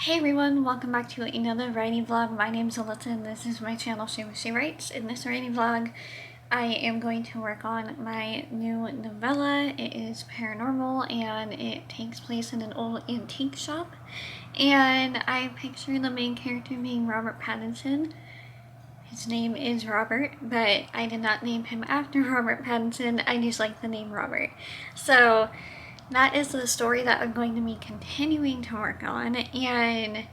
Hey everyone, welcome back to another writing vlog. My name is Alyssa and this is my channel She Writes. In this writing vlog, I am going to work on my new novella. It is paranormal and it takes place in an old antique shop. And I picture the main character being Robert Pattinson. His name is Robert, but I did not name him after Robert Pattinson. I just like the name Robert. So that is the story that I'm going to be continuing to work on, and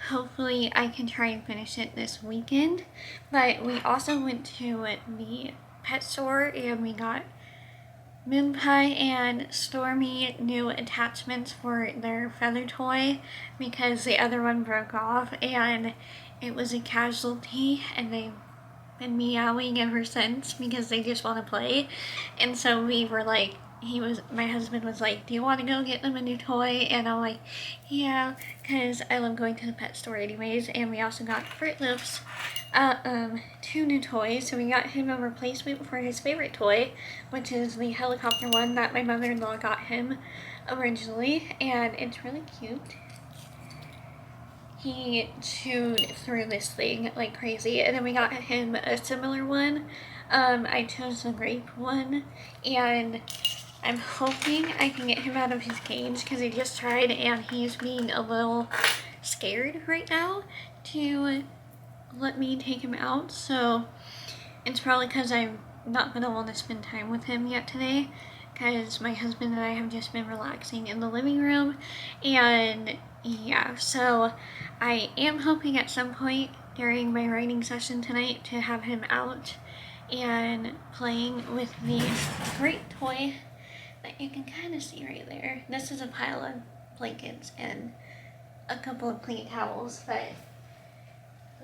hopefully I can try and finish it this weekend. But we also went to the pet store and we got Moon Pie and Stormy new attachments for their feather toy because the other one broke off and it was a casualty, and they've been meowing ever since because they just want to play. And so we were like, my husband was like, do you want to go get them a new toy? And I'm like, yeah, because I love going to the pet store anyways. And we also got Fruit Loops 2 new toys. So we got him a replacement for his favorite toy, which is the helicopter one that my mother-in-law got him originally, and it's really cute. He chewed through this thing like crazy. And then we got him a similar one. I chose the grape one, and I'm hoping I can get him out of his cage because he just tried and he's being a little scared right now to let me take him out. So it's probably because I'm not going to want to spend time with him yet today, because my husband and I have just been relaxing in the living room. And yeah, so I am hoping at some point during my writing session tonight to have him out and playing with the great toy that you can kind of see right there. This is a pile of blankets and a couple of clean towels, but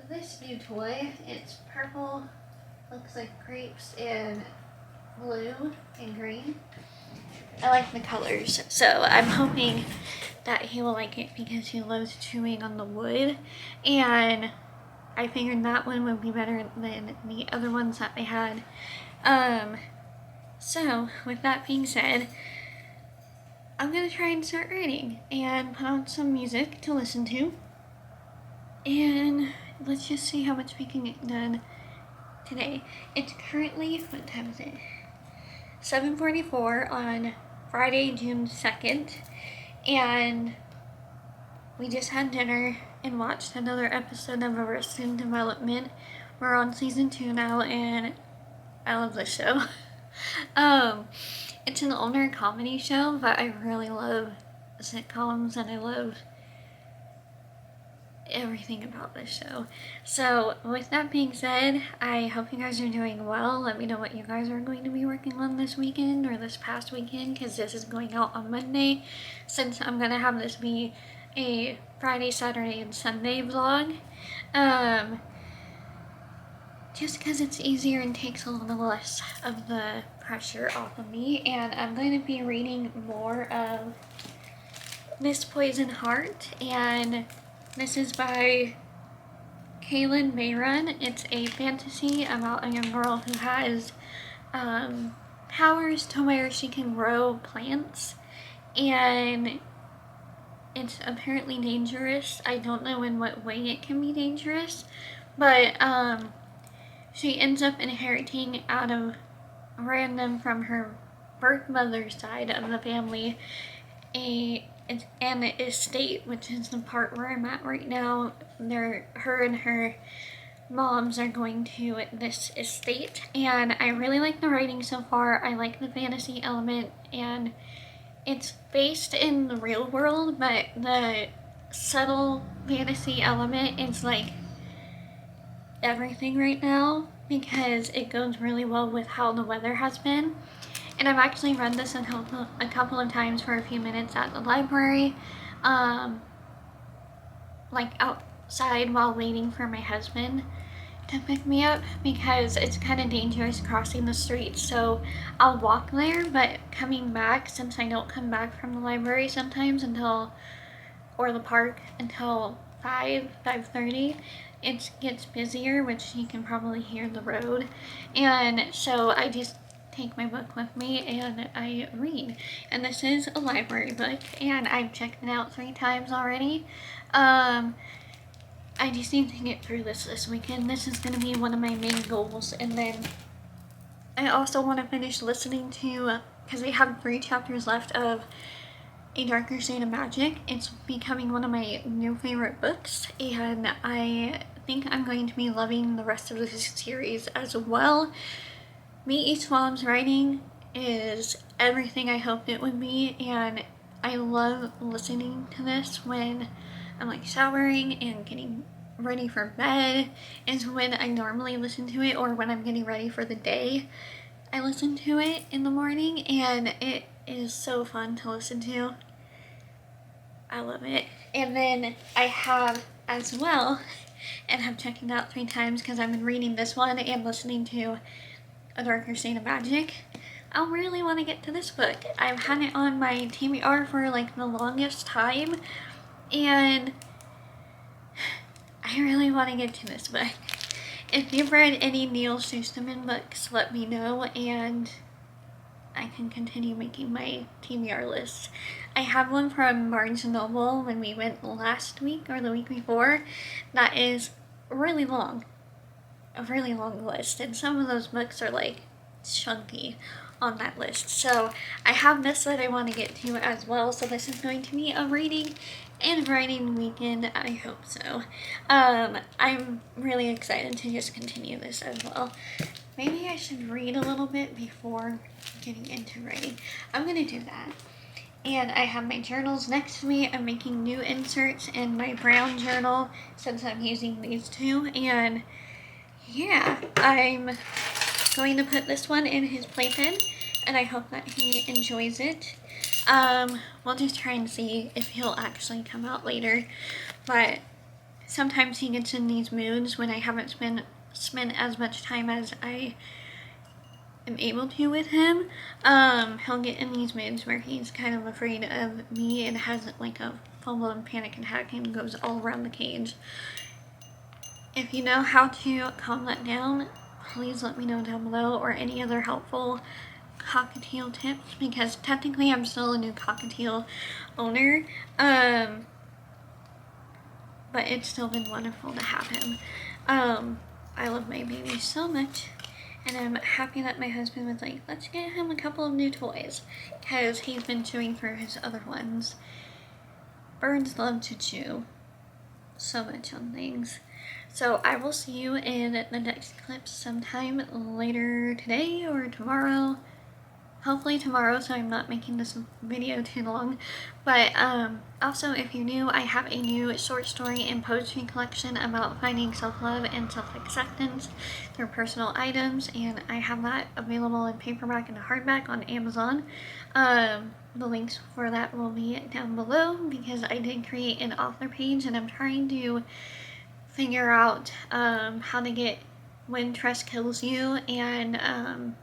this new toy, it's purple, looks like grapes, and blue and green. I like the colors, so I'm hoping that he will like it because he loves chewing on the wood, and I figured that one would be better than the other ones that they had. So with that being said, I'm gonna try and start writing and put on some music to listen to, and let's just see how much we can get done today. It's currently, what time is it? 7:44 on Friday, June 2nd, and we just had dinner and watched another episode of Arrested Development. We're on season 2 now, and I love this show. It's an older comedy show, but I really love sitcoms and I love everything about this show. So with that being said, I hope you guys are doing well. Let me know what you guys are going to be working on this weekend or this past weekend, because this is going out on Monday, since I'm gonna have this be a Friday, Saturday, and Sunday vlog. Just because it's easier and takes a little less of the pressure off of me. And I'm going to be reading more of This Poison Heart, and this is by Kaylin Mayron. It's a fantasy about a young girl who has powers to where she can grow plants, and it's apparently dangerous. I don't know in what way it can be dangerous, but she ends up inheriting out of random from her birth mother's side of the family an estate, which is the part where I'm at right now. Her and her moms are going to this estate, and I really like the writing so far. I like the fantasy element, and it's based in the real world, but the subtle fantasy element is like everything right now because it goes really well with how the weather has been. And I've actually read this a couple of times for a few minutes at the library, like outside while waiting for my husband to pick me up, because it's kind of dangerous crossing the street. So I'll walk there, but coming back, since I don't come back from the library sometimes or the park until 5:30, it gets busier, which you can probably hear the road, and so I just take my book with me and I read. And this is a library book, and I've checked it out 3 times already. I just need to get through this weekend. This is going to be one of my main goals. And then I also want to finish listening to, because I have 3 chapters left of A Darker Shade of Magic. It's becoming one of my new favorite books, and I think I'm going to be loving the rest of this series as well. Meet Each Mom's writing is everything I hoped it would be, and I love listening to this when I'm like showering and getting ready for bed. Is when I normally listen to it, or when I'm getting ready for the day I listen to it in the morning, and it is so fun to listen to. I love it. And then I have as well, and I'm checking out 3 times because I've been reading this one and listening to A Darker Shade of Magic. I really want to get to this book. I've had it on my TBR for like the longest time, and I really want to get to this book. If you've read any Neil Shusterman books, let me know, and I can continue making my TBR list. I have one from Barnes & Noble when we went last week or the week before that is really long. A really long list, and some of those books are like chunky on that list. So I have this that I want to get to as well, so this is going to be a reading and writing weekend. I hope so. I'm really excited to just continue this as well. Maybe I should read a little bit before getting into writing. I'm gonna do that. And I have my journals next to me. I'm making new inserts in my brown journal since I'm using these 2, and yeah, I'm going to put this one in his playpen, and I hope that he enjoys it. We'll just try and see if he'll actually come out later, but sometimes he gets in these moods when I haven't spent as much time as I am able to with him. He'll get in these moods where he's kind of afraid of me and has like a full-blown panic attack and goes all around the cage. If you know how to calm that down, please let me know down below, or any other helpful cockatiel tips, because technically I'm still a new cockatiel owner, but it's still been wonderful to have him. I love my baby so much, and I'm happy that my husband was like, let's get him a couple of new toys, because he's been chewing through his other ones. Birds love to chew so much on things. So I will see you in the next clip sometime later today or tomorrow. Hopefully tomorrow, so I'm not making this video too long. But also, if you're new, I have a new short story and poetry collection about finding self-love and self-acceptance through personal items, and I have that available in paperback and hardback on Amazon. The links for that will be down below, because I did create an author page, and I'm trying to figure out how to get When Trust Kills You and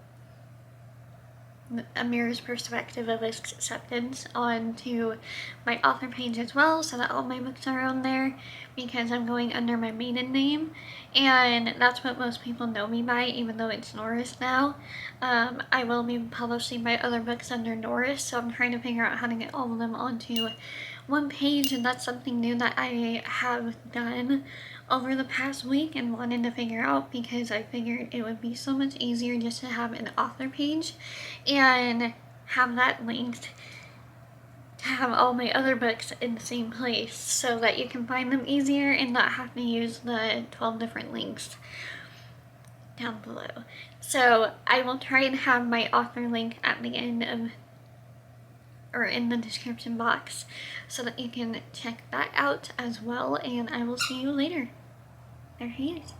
Amira's perspective of acceptance onto my author page as well, so that all my books are on there, because I'm going under my maiden name, and that's what most people know me by, even though it's Norris now. I will be publishing my other books under Norris, so I'm trying to figure out how to get all of them onto one page, and that's something new that I have done over the past week and wanted to figure out, because I figured it would be so much easier just to have an author page and have that linked to have all my other books in the same place, so that you can find them easier and not have to use the 12 different links down below. So I will try and have my author link at the end of, or in the description box, so that you can check that out as well, and I will see you later. There he is.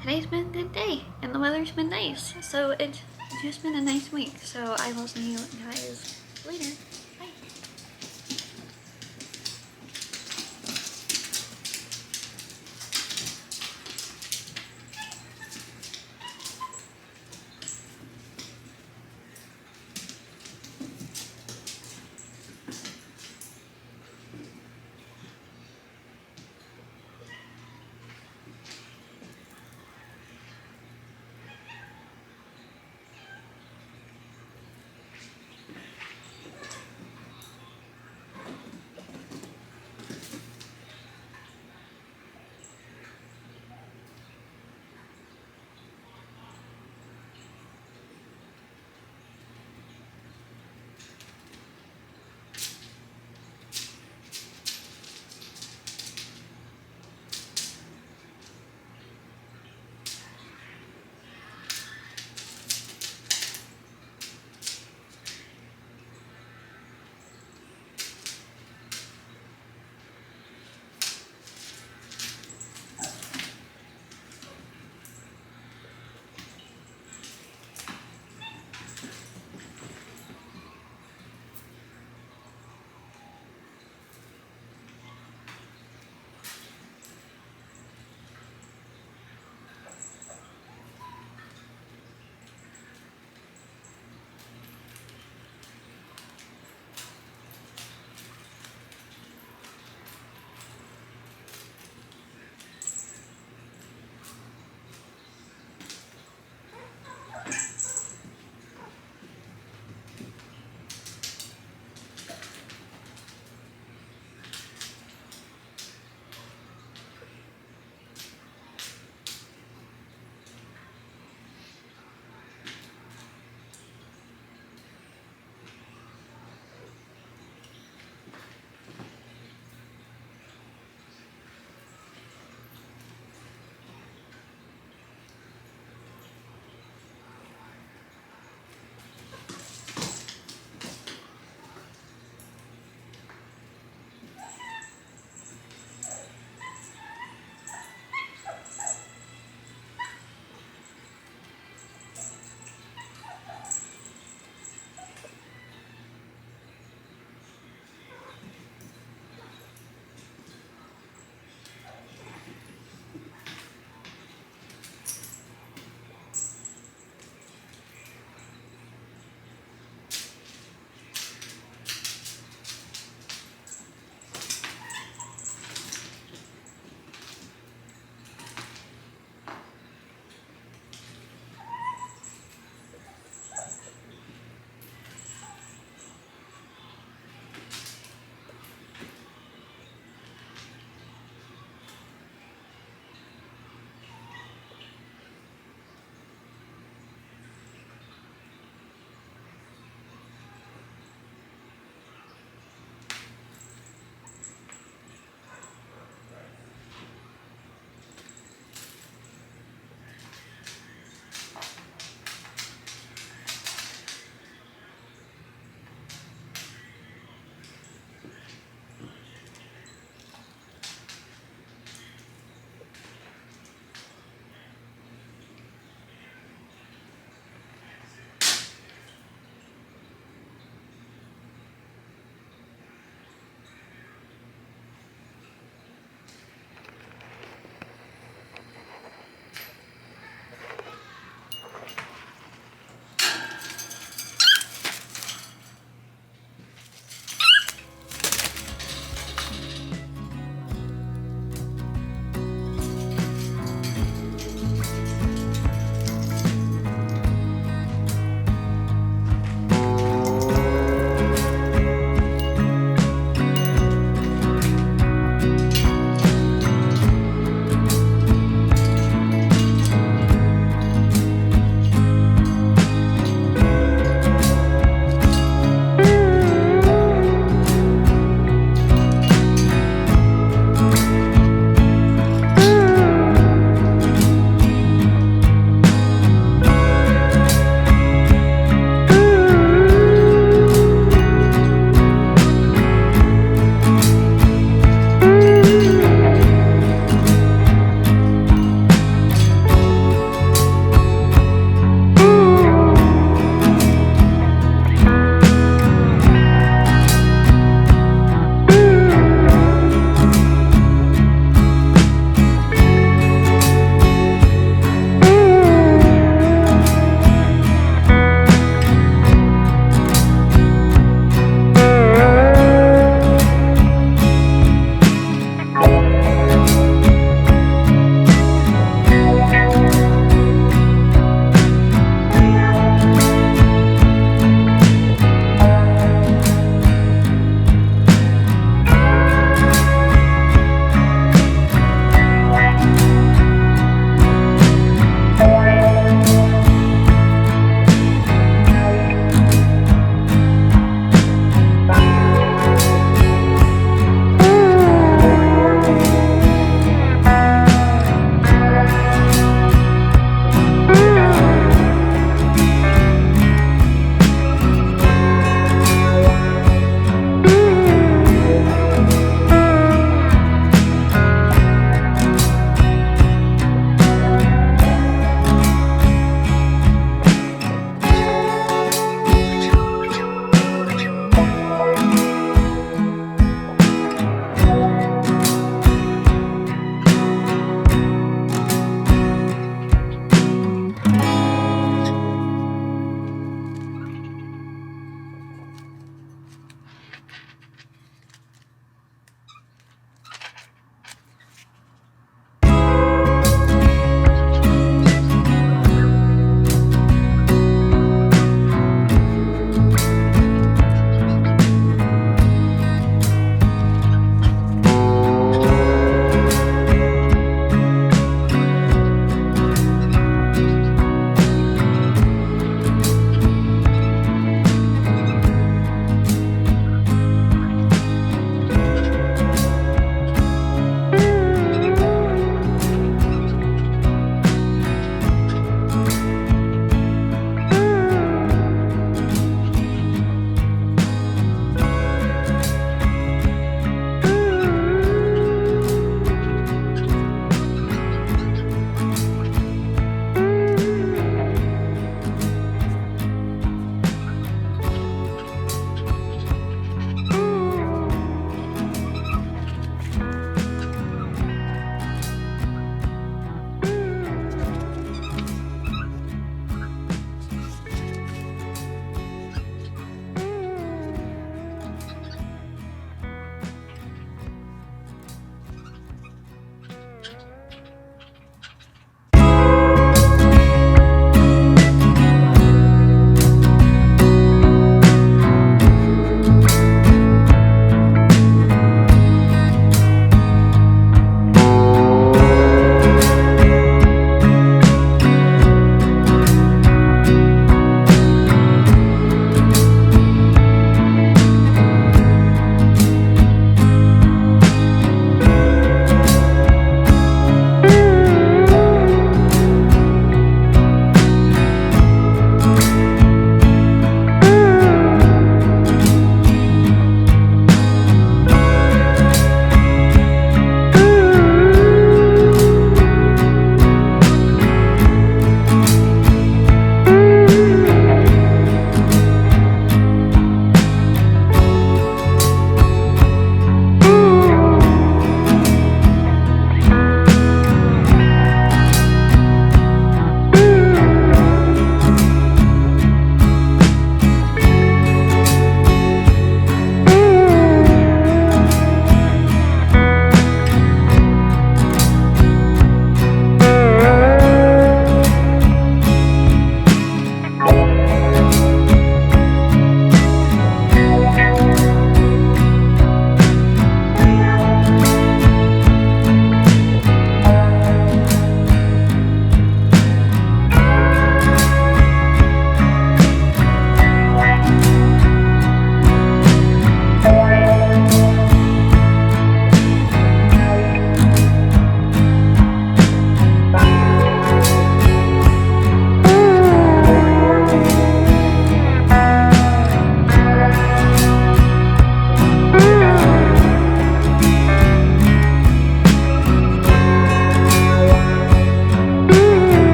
Today's been a good day, and the weather's been nice, so it's just been a nice week, so I will see you guys later. Bye.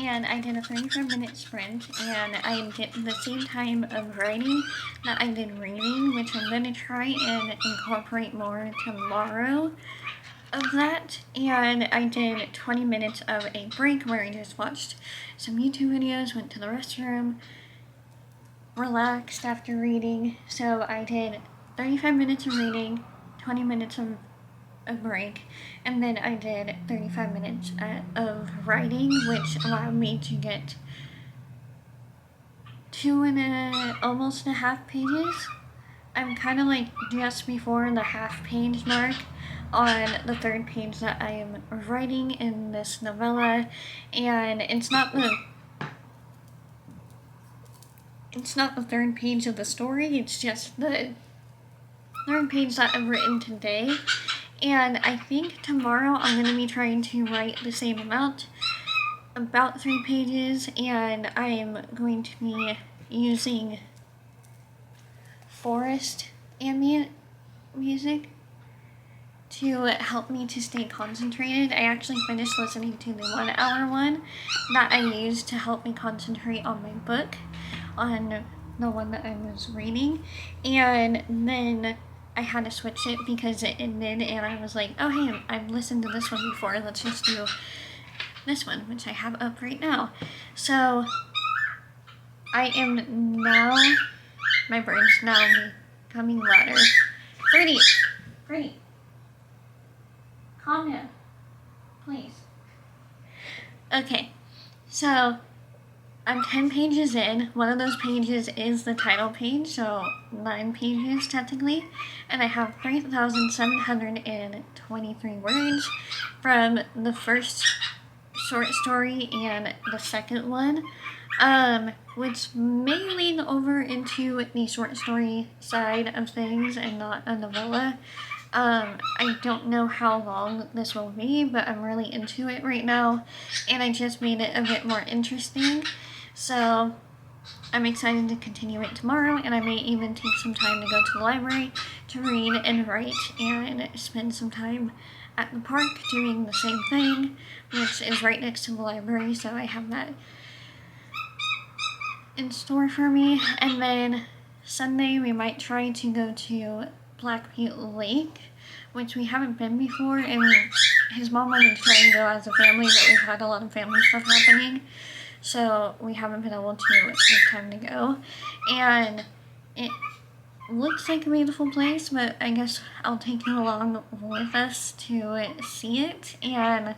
and I did a 35-minute sprint, and I get the same time of writing that I did reading, which I'm going to try and incorporate more tomorrow of that. And I did 20 minutes of a break where I just watched some YouTube videos, went to the restroom, relaxed after reading. So I did 35 minutes of reading, 20 minutes of a break, and then I did 35 minutes of writing, which allowed me to get almost a half pages. I'm kind of like just before the half page mark on the third page that I am writing in this novella, and it's not the third page of the story, it's just the third page that I've written today. And I think tomorrow I'm going to be trying to write the same amount, about 3 pages, and I'm going to be using forest ambient music to help me to stay concentrated. I actually finished listening to the 1 hour one that I used to help me concentrate on my book, on the one that I was reading, and then I had to switch it because it ended, and I was like, oh hey, I've listened to this one before, let's just do this one, which I have up right now. So I am now, my brain's now becoming louder. Pretty, calm down, please. Okay, so I'm 10 pages in. One of those pages is the title page, so 9 pages technically, and I have 3,723 words from the first short story and the second one, which may lean over into the short story side of things and not a novella. I don't know how long this will be, but I'm really into it right now, and I just made it a bit more interesting. So I'm excited to continue it tomorrow, and I may even take some time to go to the library to read and write and spend some time at the park doing the same thing, which is right next to the library, so I have that in store for me. And then Sunday we might try to go to Blackfeet Lake, which we haven't been before, and his mom wanted to try and go as a family, but we've had a lot of family stuff happening, so we haven't been able to take time to go. And it looks like a beautiful place, but I guess I'll take you along with us to see it and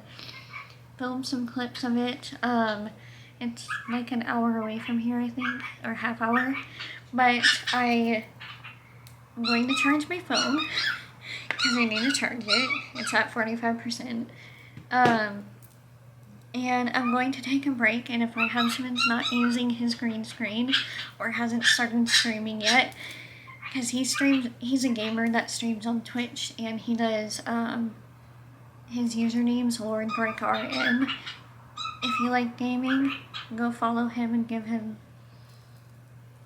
film some clips of it. It's like an hour away from here, I think, or half hour, but I'm going to charge my phone because I need to charge it. It's at 45%. And I'm going to take a break, and if my husband's not using his green screen or hasn't started streaming yet, because he's a gamer that streams on Twitch, and he does, his username's LordBreakRM. If you like gaming, go follow him and give him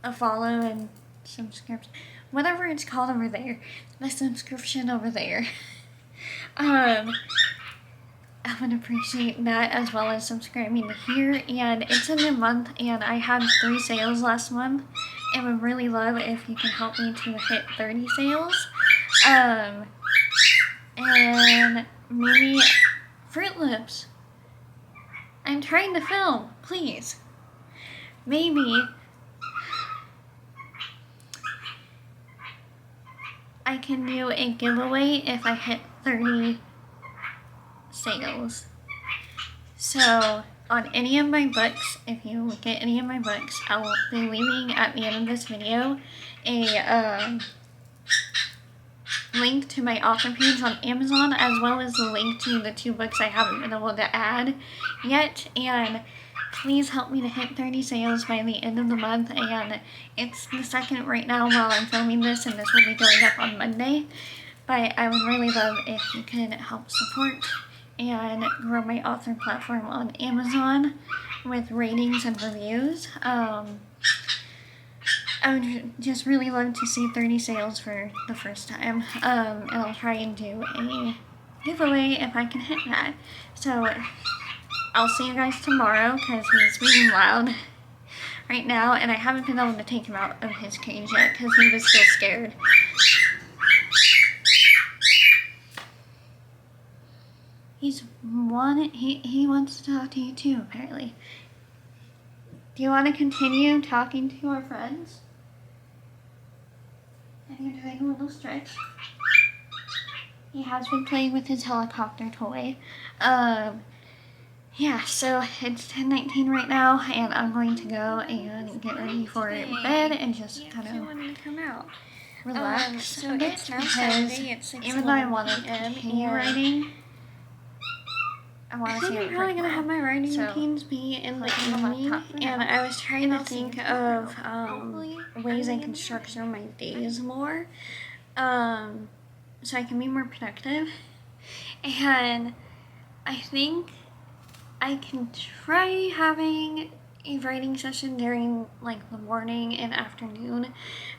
a follow and subscription, whatever it's called over there, the subscription over there. I would appreciate that, as well as subscribing here. And it's a new month, and I had 3 sales last month, and would really love if you can help me to hit 30 sales. And maybe Fruit Loops. I'm trying to film, please. Maybe I can do a giveaway if I hit 30 sales. So on any of my books, if you get any of my books, I will be leaving at the end of this video a link to my author page on Amazon, as well as the link to the 2 books I haven't been able to add yet. And please help me to hit 30 sales by the end of the month. And it's the 2nd right now while I'm filming this, and this will be going up on Monday. But I would really love if you can help support and grow my author platform on Amazon with ratings and reviews. I would just really love to see 30 sales for the first time, and I'll try and do a giveaway if I can hit that. So I'll see you guys tomorrow because he's being loud right now, and I haven't been able to take him out of his cage yet because he was still scared. He wants to talk to you too, apparently. Do you want to continue talking to our friends? And you're doing a little stretch. He has been playing with his helicopter toy. Yeah, so it's 10:19 right now, and I'm going to go and get ready for bed and just kind of relax So a bit, it's now because Saturday at 6:11 even though I want to p.m. continue writing, I want to see I'm it probably gonna have my writing so, routines be in the put it on my evening, laptop for and now. I was trying to think of ways I I'm can gonna structure my days more, so I can be more productive. And I think I can try having a writing session during like the morning and afternoon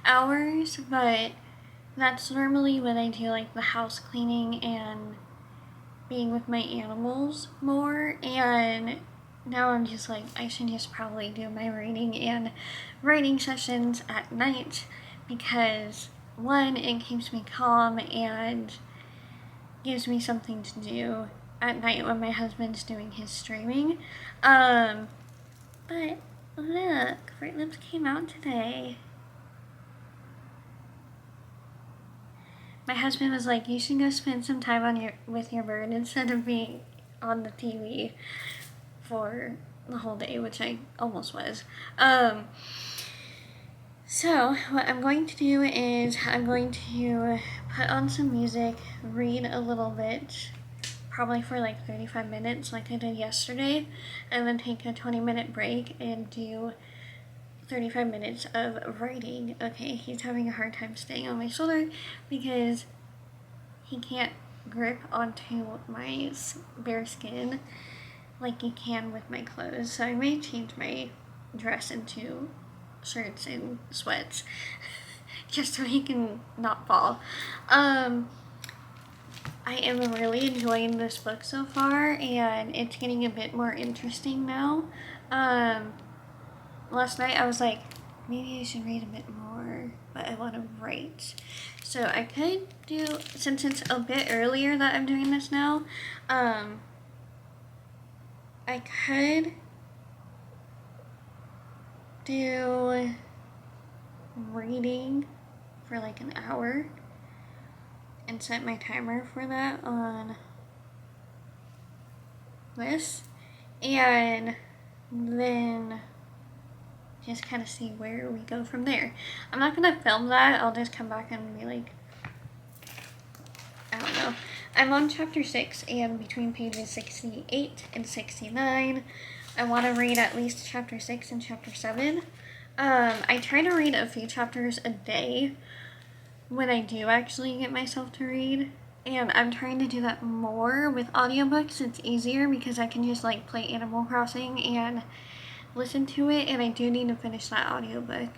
hours, but that's normally when I do like the house cleaning and being with my animals more, and now I'm just like, I should just probably do my reading and writing sessions at night, because one, it keeps me calm and gives me something to do at night when my husband's doing his streaming. But look, Fruit Loops came out today. My husband was like, you should go spend some time with your bird instead of being on the TV for the whole day, which I almost was. So what I'm going to do is I'm going to put on some music, read a little bit, probably for like 35 minutes like I did yesterday, and then take a 20-minute break and do 35 minutes of writing. Okay, he's having a hard time staying on my shoulder because he can't grip onto my bare skin like he can with my clothes, so I may change my dress into shirts and sweats just so he can not fall. I am really enjoying this book so far, and it's getting a bit more interesting now. Last night I was like, maybe I should read a bit more, but I want to write. So I could do, since it's a bit earlier that I'm doing this now, I could do reading for like an hour and set my timer for that on this, and then just kind of see where we go from there. I'm not gonna film that, I'll just come back and be like, I don't know. I'm on chapter 6, and between pages 68 and 69, I want to read at least chapter 6 and chapter 7. I try to read a few chapters a day when I do actually get myself to read, and I'm trying to do that more with audiobooks. It's easier because I can just like play Animal Crossing and listen to it, and I do need to finish that audiobook.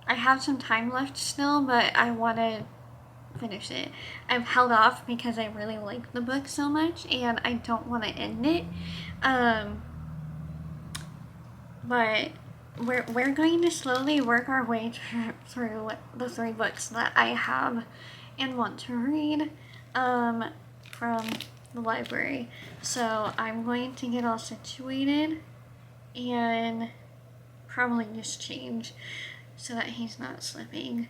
I have some time left still, but I want to finish it. I've held off because I really like the book so much and I don't want to end it. But we're going to slowly work our way through the 3 books that I have and want to read from the library. So I'm going to get all situated and probably just change so that he's not slipping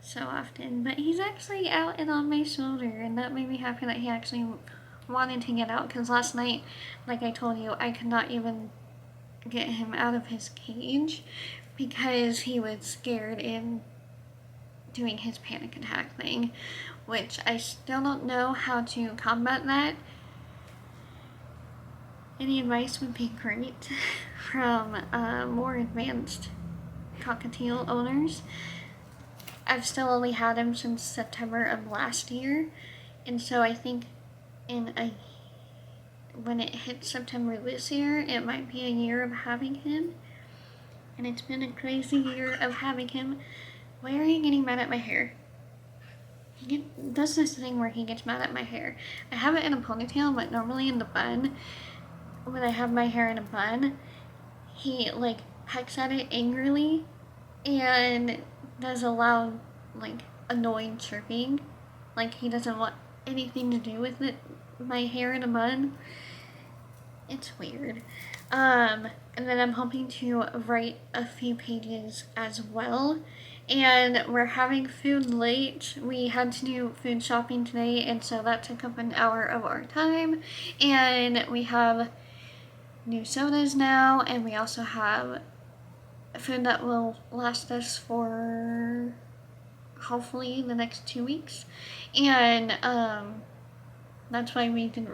so often. But he's actually out and on my shoulder, and that made me happy that he actually wanted to get out, because last night, like I told you, I could not even get him out of his cage because he was scared and doing his panic attack thing, which I still don't know how to combat that. Any advice would be great from more advanced cockatiel owners. I've still only had him since September of last year, and so I think when it hits September this year, it might be a year of having him, and it's been a crazy year of having him. Why are you getting mad at my hair? does this thing where he gets mad at my hair. I have it in a ponytail, but normally in the bun. When I have my hair in a bun, he like pecks at it angrily and does a loud, like, annoying chirping. Like he doesn't want anything to do with it. My hair in a bun. It's weird. And then I'm hoping to write a few pages as well. And we're having food late. We had to do food shopping today, and so that took up an hour of our time. And we have new sodas now, and we also have food that will last us for hopefully the next 2 weeks. And that's why we didn't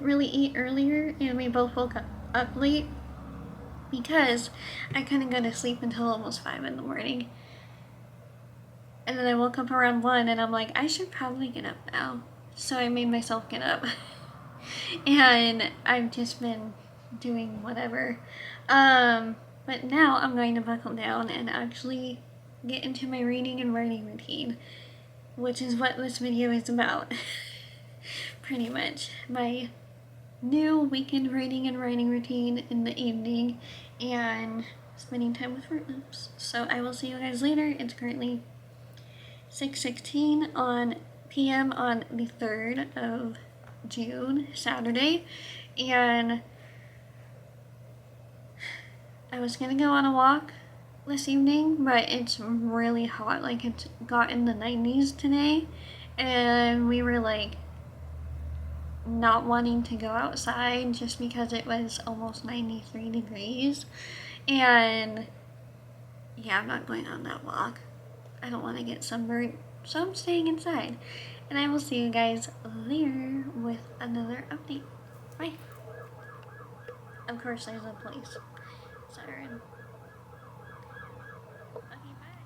really eat earlier, and we both woke up late because I couldn't go to sleep until almost 5 in the morning. And then I woke up around 1 and I'm like, I should probably get up now. So I made myself get up. And I've just been doing whatever. But now I'm going to buckle down and actually get into my reading and writing routine, which is what this video is about. Pretty much. My new weekend reading and writing routine in the evening and spending time with Fruit Loops. So I will see you guys later. It's currently 6:16 p.m. on the 3rd of June, Saturday, and I was gonna go on a walk this evening, but it's really hot. Like, it's got in the 90s today, and we were like not wanting to go outside just because it was almost 93 degrees. And yeah, I'm not going on that walk. I don't want to get sunburned, so I'm staying inside. And I will see you guys later with another update. Bye. Of course, there's a police siren. Okay, bye.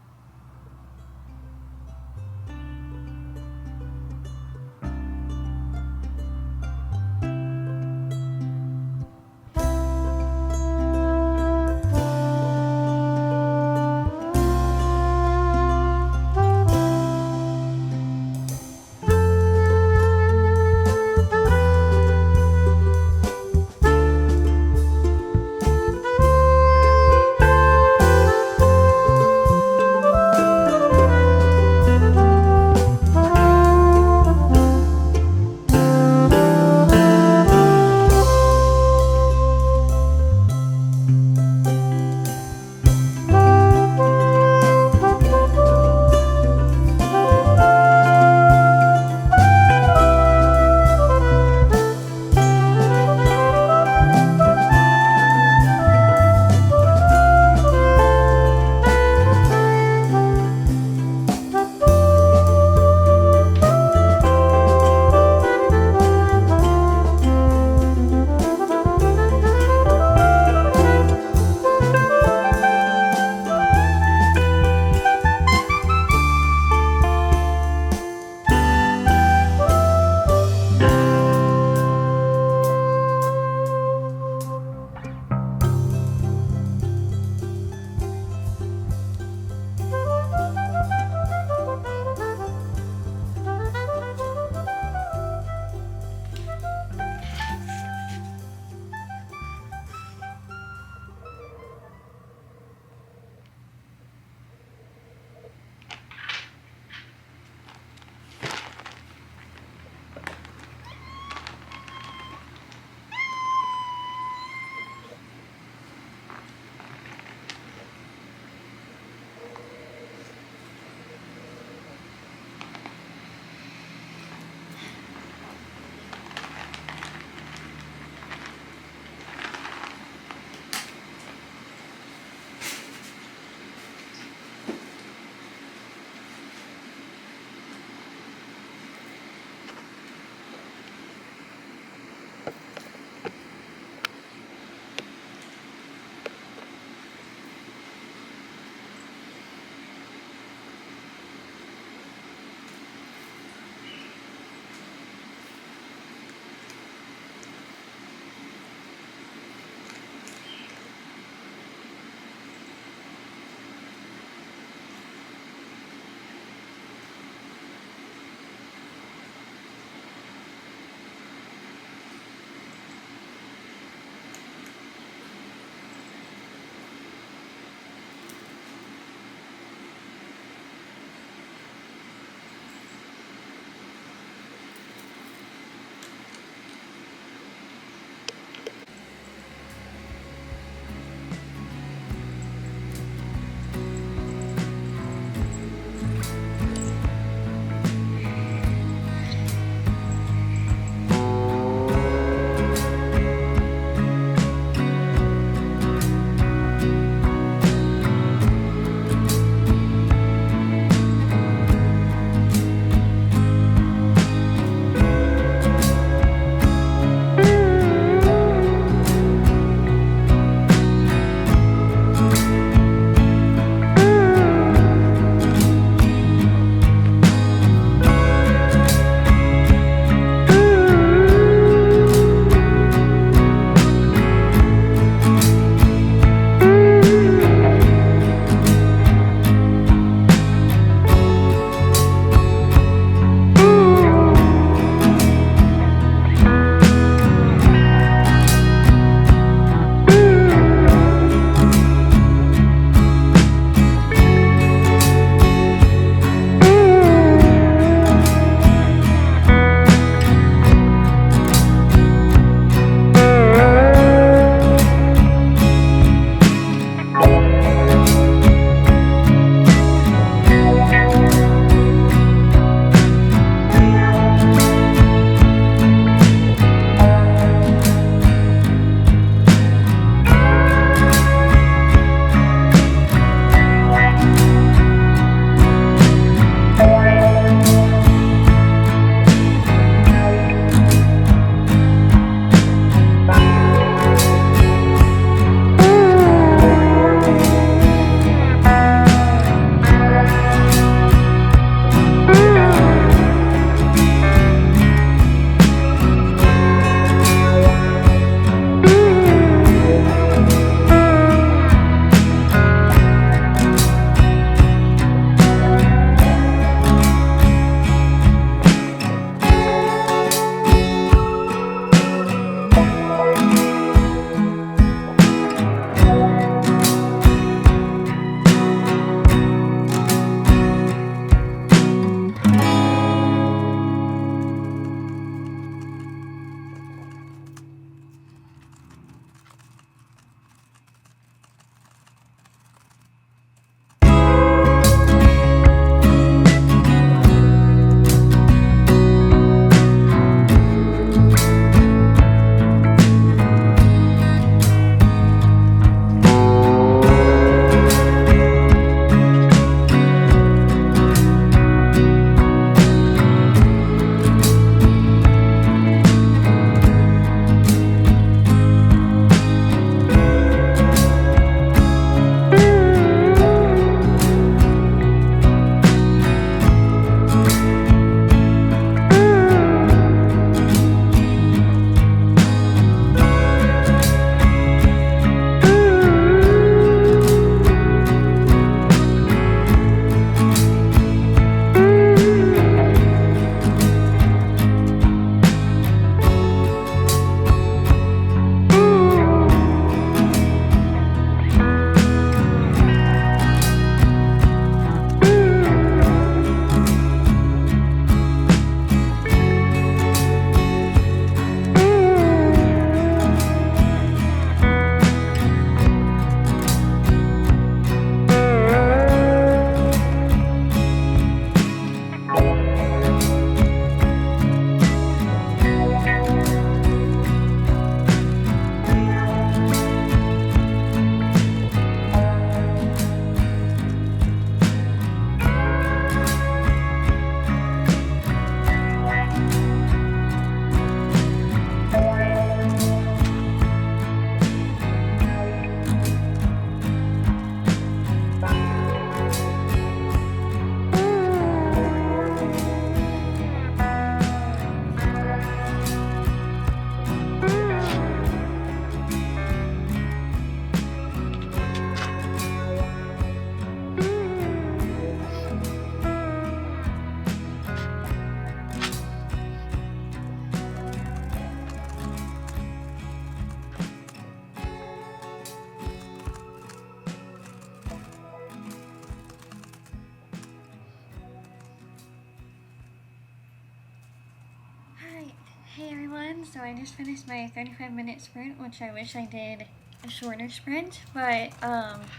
Hey everyone, so I just finished my 35-minute sprint, which I wish I did a shorter sprint, but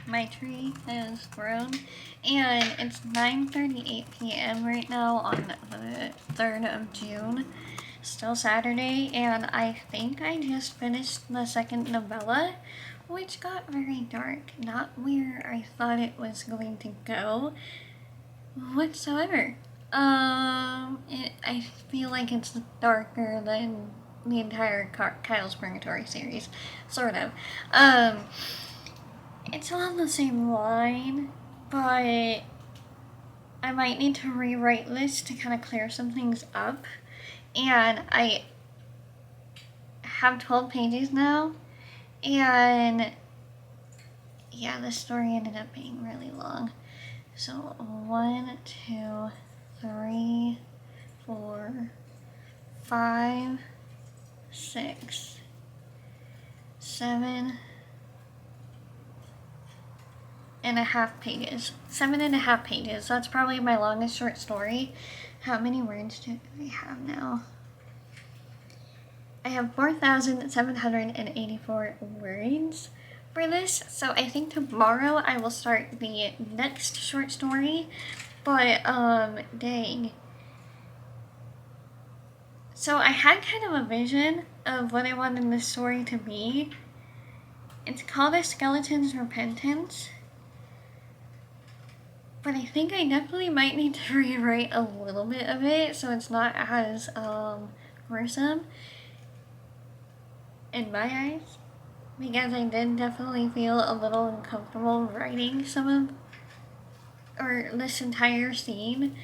my tree has grown, and it's 9:38 p.m. right now on the 3rd of June, still Saturday, and I think I just finished the second novella, which got very dark, not where I thought it was going to go whatsoever. I feel like it's darker than the entire Kyle's Purgatory series, sort of. It's along the same line, but I might need to rewrite this to kind of clear some things up. And I have 12 pages now, and yeah, the story ended up being really long. So 1, 2, 3, 4, 5, 6, 7.5 pages. 7.5 pages. That's probably my longest short story. How many words do I have now? I have 4,784 words for this, so I think tomorrow I will start the next short story, but dang. So I had kind of a vision of what I wanted this story to be. It's called a Skeletons Repentants, but I think I definitely might need to rewrite a little bit of it so it's not as gruesome in my eyes, because I did definitely feel a little uncomfortable writing some of, or this entire scene.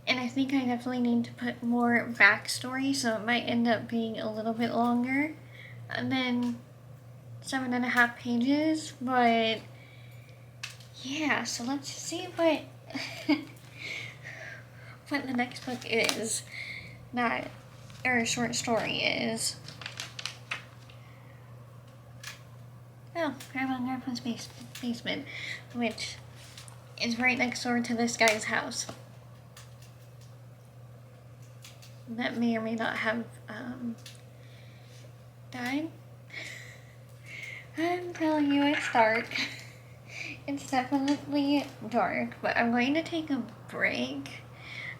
And I think I definitely need to put more backstory, so it might end up being a little bit longer than 7.5 pages, but yeah, so let's see what what the next book is, not, or short story is. Oh, Grandma and Grandpa's basement, which is right next door to this guy's house. That may or may not have died. I'm telling you, it's dark. It's definitely dark, but I'm going to take a break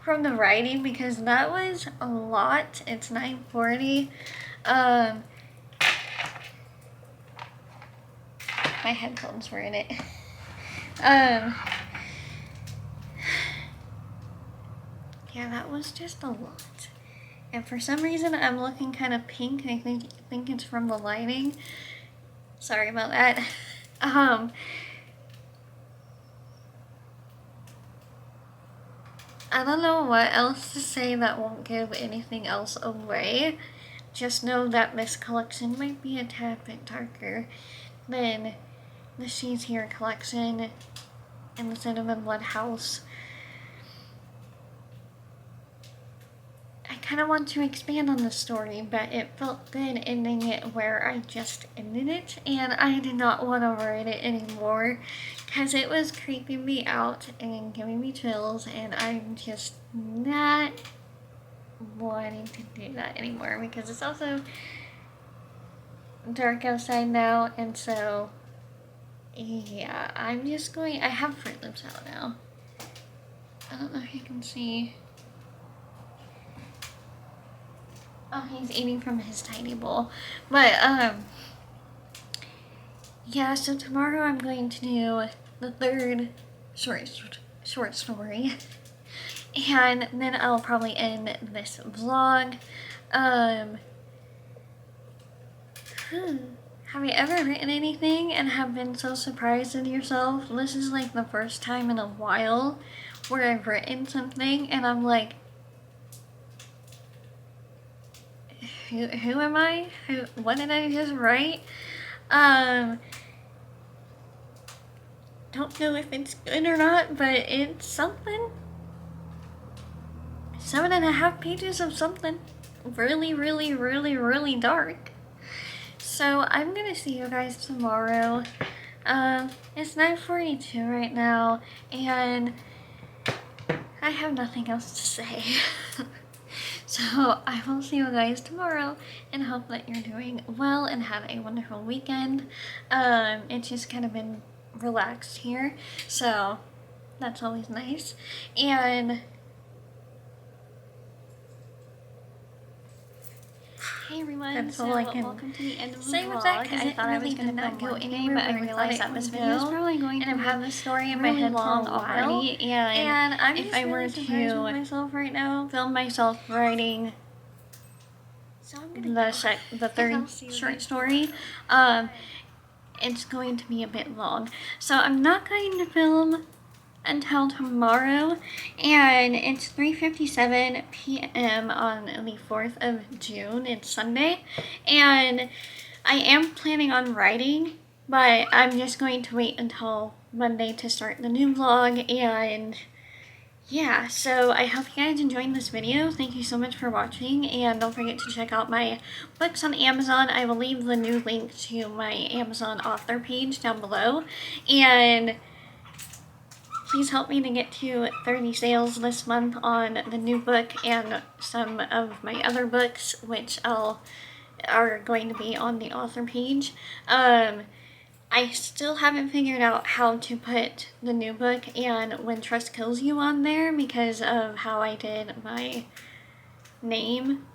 from the writing because that was a lot. It's 9:40. My headphones were in it. Yeah, that was just a lot. And for some reason, I'm looking kind of pink. I think it's from the lighting. Sorry about that. I don't know what else to say that won't give anything else away. Just know that this collection might be a tad bit darker than the She's Here collection and the Cinnamon Blood House. I kind of want to expand on the story, but it felt good ending it where I just ended it, and I did not want to write it anymore because it was creeping me out and giving me chills, and I'm just not wanting to do that anymore because it's also dark outside now, and so yeah, I'm just going. I have Fruit Loops out now. I don't know if you can see. Oh, he's eating from his tiny bowl. But, yeah, so tomorrow I'm going to do the third short story. And then I'll probably end this vlog. Have you ever written anything and have been so surprised in yourself? This is like the first time in a while where I've written something and I'm like, who am I? What did I just write? Don't know if it's good or not, but it's something. 7.5 pages of something really, really, really, really dark. So I'm gonna see you guys tomorrow. It's 9:42 right now, and I have nothing else to say. So I will see you guys tomorrow and hope that you're doing well and have a wonderful weekend. It's just kind of been relaxed here, so that's always nice. And hey everyone, That's so all I can welcome to the end of the say vlog. with that, 'cause I it thought I was really going did to not go go anywhere, anywhere, but I realized that this video is probably going to have the story in my head for a while. And I'm if just I really were surprised with to myself right now. film myself writing So I'm gonna the third short story, it's going to be a bit long. So I'm not going to film until tomorrow, and it's 3:57 p.m. on the 4th of June. It's Sunday, and I am planning on writing, but I'm just going to wait until Monday to start the new vlog. And yeah, so I hope you guys enjoyed this video. Thank you so much for watching, and don't forget to check out my books on Amazon. I will leave the new link to my Amazon author page down below, and please help me to get to 30 sales this month on the new book and some of my other books, which are going to be on the author page. I still haven't figured out how to put the new book and When Trust Kills You on there because of how I did my name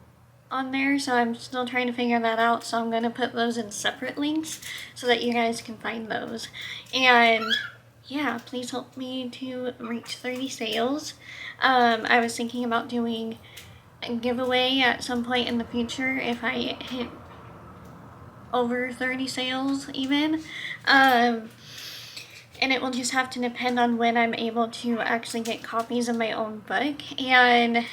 on there, so I'm still trying to figure that out. So I'm going to put those in separate links so that you guys can find those. And yeah, please help me to reach 30 sales. I was thinking about doing a giveaway at some point in the future if I hit over 30 sales even. And it will just have to depend on when I'm able to actually get copies of my own book. And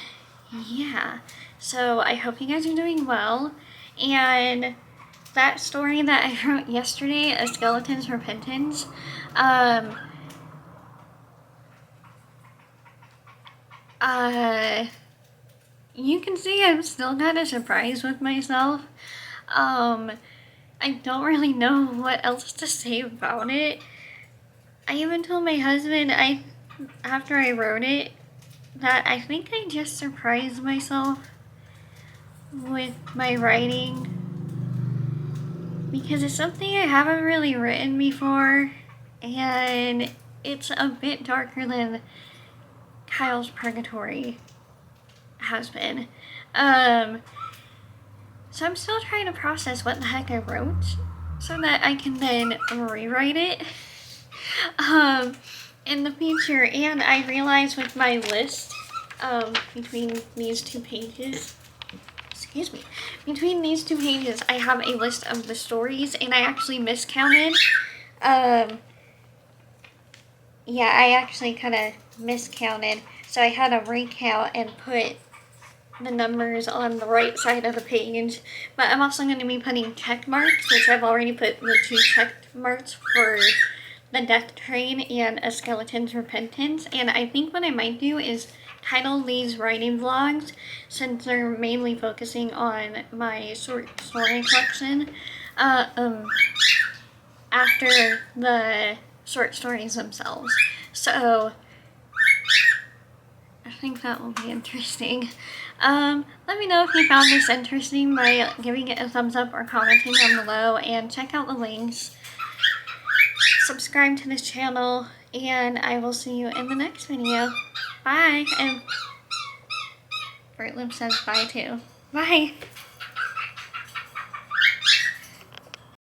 yeah, so I hope you guys are doing well. And that story that I wrote yesterday, A Skeleton's Repentance, you can see I'm still kind of surprised with myself. I don't really know what else to say about it. I even told my husband after I wrote it that I think I just surprised myself with my writing because it's something I haven't really written before, and it's a bit darker than Kyle's Purgatory has been. So I'm still trying to process what the heck I wrote so that I can then rewrite it in the future. And I realized with my list between these two pages, between these two pages I have a list of the stories, and I actually miscounted. Yeah, I actually kind of miscounted, so I had to recount and put the numbers on the right side of the page. But I'm also going to be putting check marks, which I've already put the 2 check marks for The Death Train and A Skeleton's Repentance. And I think what I might do is title these writing vlogs, since they're mainly focusing on my short story collection, after the short stories themselves. So I think that will be interesting. Let me know if you found this interesting by giving it a thumbs up or commenting down below, and check out the links. Subscribe to this channel, and I will see you in the next video. Bye! And Fruit Loop says bye too. Bye!